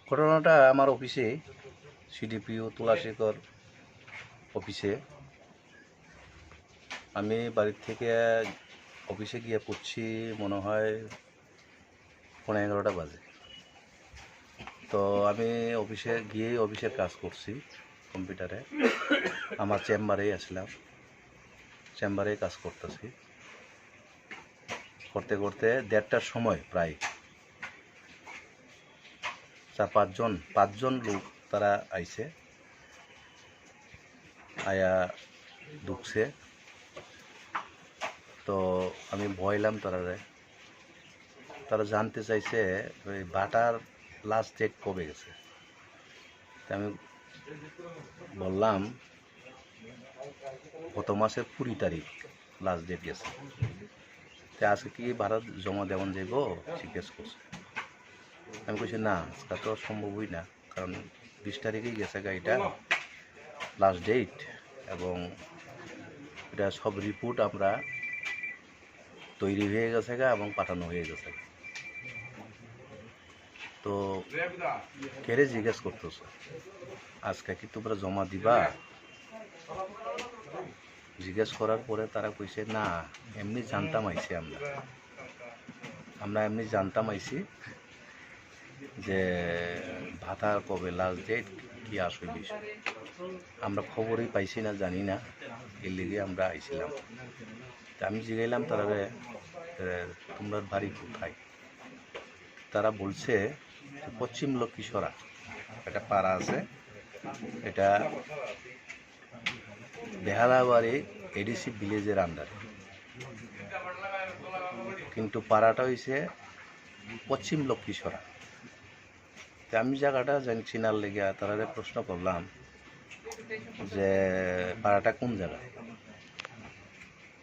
ঘটনাটা আমার অফিসে সিডিপিও তুলাশেখর অফিসে আমি বাড়ির থেকে অফিসে গিয়ে পড়ছি মনে হয় 11:30 বাজে। তো আমি অফিসে গিয়েই অফিসের কাজ করছি কম্পিউটারে। আমার চেম্বারেই আসলাম, চেম্বারেই কাজ করতেছি। করতে করতে 1:30টার সময় প্রায় 4-5জন লোক তারা আইছে, আয়া ঢুকছে। তো আমি ভয়লাম তারা জানতে চাইছে ওই বাটার লাস্ট ডেট কবে গেছে। আমি বললাম গত মাসের 20 তারিখ লাস্ট ডেট গেছে। তো আজকে কি ভাড়া জমা দেওয়ান যাইব জিজ্ঞেস করছে। আমি বলছি না, আজকে তো সম্ভবই না, কারণ 20 তারিখেই গেছে গাড়িটা লাস্ট ডেট, এবং এটা সব রিপোর্ট আমরা তৈরি হয়ে গেছে এবং পাঠানো হয়ে গেছে। তো কেড়ে জিজ্ঞেস করতেছ আজকে কি তোমরা জমা দিবা? জিজ্ঞেস করার পরে তারা কইছে না, এমনি জানতাম আইছি, আমরা এমনি জানতাম আইছি যে ভাতার কবে লাস্ট ডেট কি আসবে বিষয়, আমরা খবরই পাইছি না, জানি না, এর লিগে আমরা আইছিলাম। আমি জিগাইলাম তারা তোমরা বাড়ি কোথায়? তারা বলছে পশ্চিম লক্ষ্মীসরা একটা পাড়া আছে, এটা বেহালাবাড়ি এডিসি ভিলেজের আন্ডারে, কিন্তু পাড়াটা হয়েছে পশ্চিম লক্ষ্মীসরা। তো আমি জায়গাটা চিনার লেগে তারা প্রশ্ন করলাম যে পাড়াটা কোন জায়গায়।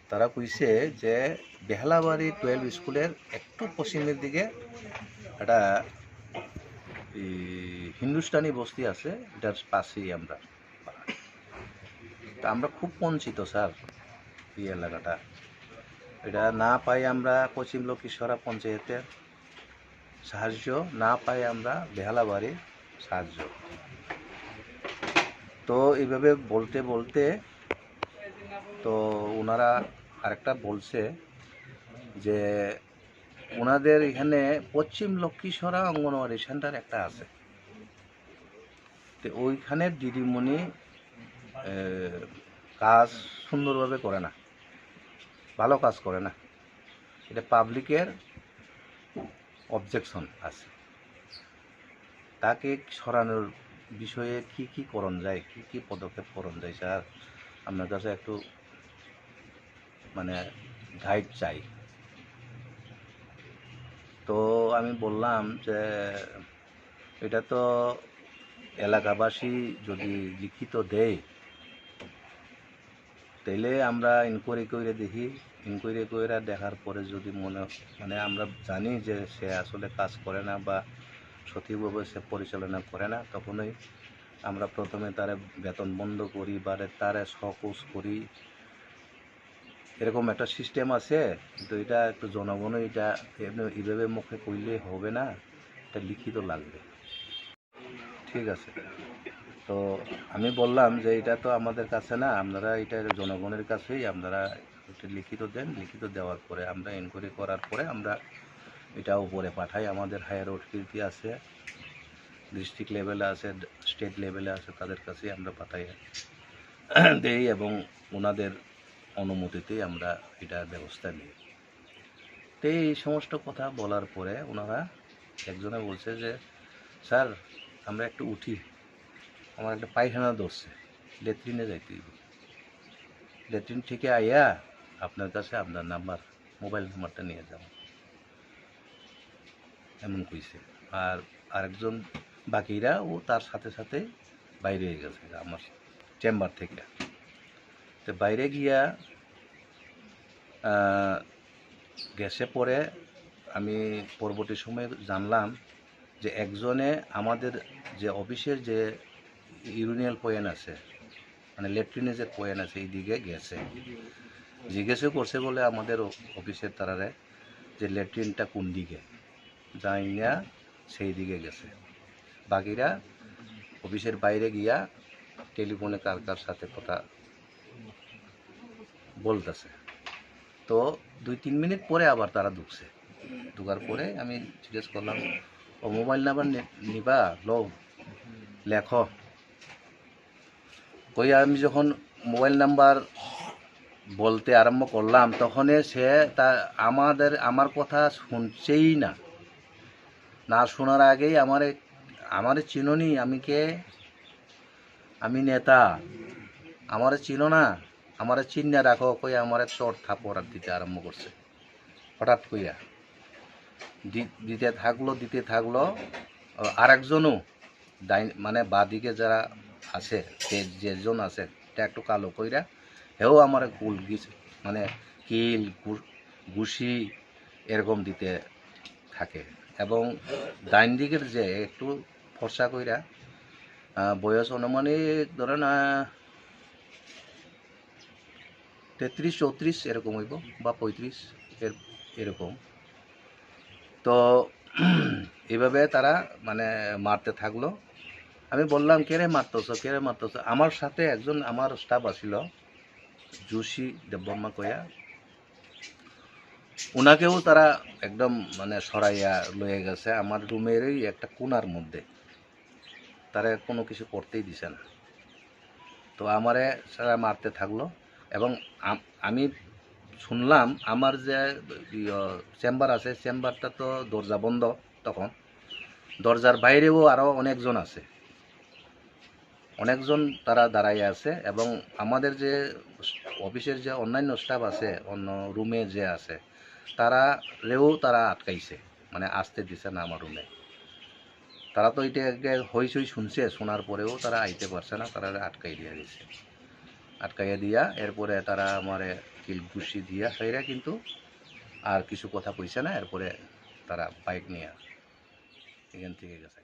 তারা কইছে যে বেহালাবাড়ি 12 স্কুলের একটু পশ্চিমের দিকে একটা হিন্দুস্তানি বস্তি আছে, এটার পাশেই আমরা। তা আমরা খুব বঞ্চিত স্যার, এই এলাকাটা, এটা না পাই আমরা পশ্চিম লক্ষ্মীসরা পঞ্চায়েতের সাহায্য, না পাই আমরা বেহালাবাড়ির সাহায্য। তো এইভাবে বলতে বলতে তো ওনারা আরেকটা বলছে যে ওনাদের এখানে পশ্চিম লক্ষ্মীসরা অঙ্গনওয়াড়ি সেন্টার একটা আছে, তো ওইখানের দিদিমণি কাজ সুন্দরভাবে করে না, ভালো কাজ করে না, এটা পাবলিকের অবজেকশন আছে। তাকে সরানোর বিষয়ে কি কি করণ যায়, কি কি পদক্ষেপ করণ যায় স্যার, আপনার কাছে একটু মানে গাইড চাই। তো আমি বললাম যে এটা তো এলাকাবাসী যদি লিখিত দেয় তাইলে আমরা ইনকোয়ারি করে দেখি, ইনকোয়ারি করে দেখার পরে যদি মানে আমরা জানি যে সে আসলে কাজ করে না বা সঠিকভাবে সে পরিচালনা করে না, তখনই আমরা প্রথমে তার বেতন বন্ধ করি বা তার সহকোচ করি, এরকম একটা সিস্টেম আছে। কিন্তু এটা একটু জনগণও এটা এইভাবে মুখে কইলে হবে না, এটা লিখিত লাগবে। ঠিক আছে, তো আমি বললাম যে এটা তো আমাদের কাছে না, আপনারা এটা জনগণের কাছেই আপনারা এটা লিখিত দেন, লিখিত দেওয়ার পরে আমরা ইনকোয়ারি করার পরে আমরা এটা উপরে পাঠাই। আমাদের হায়ার অথরিটি আছে, ডিস্ট্রিক্ট লেভেলে আছে, স্টেট লেভেলে আছে, তাদের কাছেই আমরা পাঠাই দেই এবং ওনাদের অনুমতিতেই আমরা এটা ব্যবস্থা নিই। তো এই সমস্ত কথা বলার পরে ওনারা একজনে বলছে যে স্যার আমরা একটু উঠি, আমার একটা পায়খানা ধরছে, লেট্রিনে যাইতে হইব, লেট্রিন থেকে আইয়া আপনার কাছে আপনার মোবাইল নাম্বারটা নিয়ে যাব, এমন কইছে। আর আরেকজন বাকিরা ও তার সাথে সাথে বাইরে হয়ে গেছে আমার চেম্বার থেকে। তো বাইরে গিয়া গেছে পরে আমি পরবর্তী সময়ে জানলাম যে একজনে আমাদের যে অফিসের যে ইউরিনাল পয়েন্ট আছে, মানে ল্যাট্রিনের যে পয়েন্ট আছে, এই দিকে গেছে, জিজ্ঞেসও করছে বলে আমাদের অফিসের তারারে যে ল্যাট্রিনটা কোন দিকে, জানি না, সেই দিকে গেছে। বাকিরা অফিসের বাইরে গিয়া টেলিফোনে কার কার সাথে কথা বলতেছে। তো 2-3 মিনিট পরে আবার তারা ঢুকার পরে আমি জিজ্ঞেস করলাম, ও মোবাইল নাম্বার নিবা লো লেখ। কই আমি যখন মোবাইল নাম্বার বলতে আরম্ভ করলাম তখন সে আমার কথা শুনছেই না। না শোনার আগেই আমারে চিনোনি, আমি কে, আমি নেতা, আমারে চিনো না, আমারে চিন্না রাখো কই আমারে চর থাপড় দিতে আরম্ভ করছে হঠাৎ কইয়া। দিতে থাকলো। আরেকজনও মানে বাদিকে যারা আছে, যেজন আছে এটা একটু কালো কইরা, হেও আমার কুল মানে কিল ঘুষি এরকম দিতে থাকে। এবং ডাইন দিকের যে একটু ফর্সা কইরা, বয়স অনুমানিক ধরেন 33-34 এরকম হইব বা 35 এরকম। তো এইভাবে তারা মানে মারতে থাকলো। আমি বললাম, কেরে মারতেছ? আমার সাথে একজন আমার স্টাফ আসিল, জুসি দেববর্মা কয়া, ওনাকেও তারা একদম মানে সরাইয়া লয়ে গেছে আমার রুমেরই একটা কোনার মধ্যে। তারা কোনো কিছু করতেই দিছে না। তো আমারে তারা মারতে থাকলো। এবং আমি শুনলাম আমার যে চেম্বার আছে, চেম্বারটা তো দরজা বন্ধ, তখন দরজার বাইরেও আরও অনেকজন তারা দাঁড়াইয়া আছে। এবং আমাদের যে অফিসের যে অন্যান্য স্টাফ আছে, অন্য রুমে যে আছে, তারা আটকাইছে, মানে আসতে দিছে না আমার রুমে। তারা তো এটা হইচই শুনছে, শোনার পরেও তারা আইতে পারছে না, তারা আটকাইয়া দিয়া এরপরে তারা আমারে কিল ঘুষি দিয়া সেইরা, কিন্তু আর কিছু কথা কইছে না। এরপরে তারা বাইক নিয়ে এখান থেকে গেছে।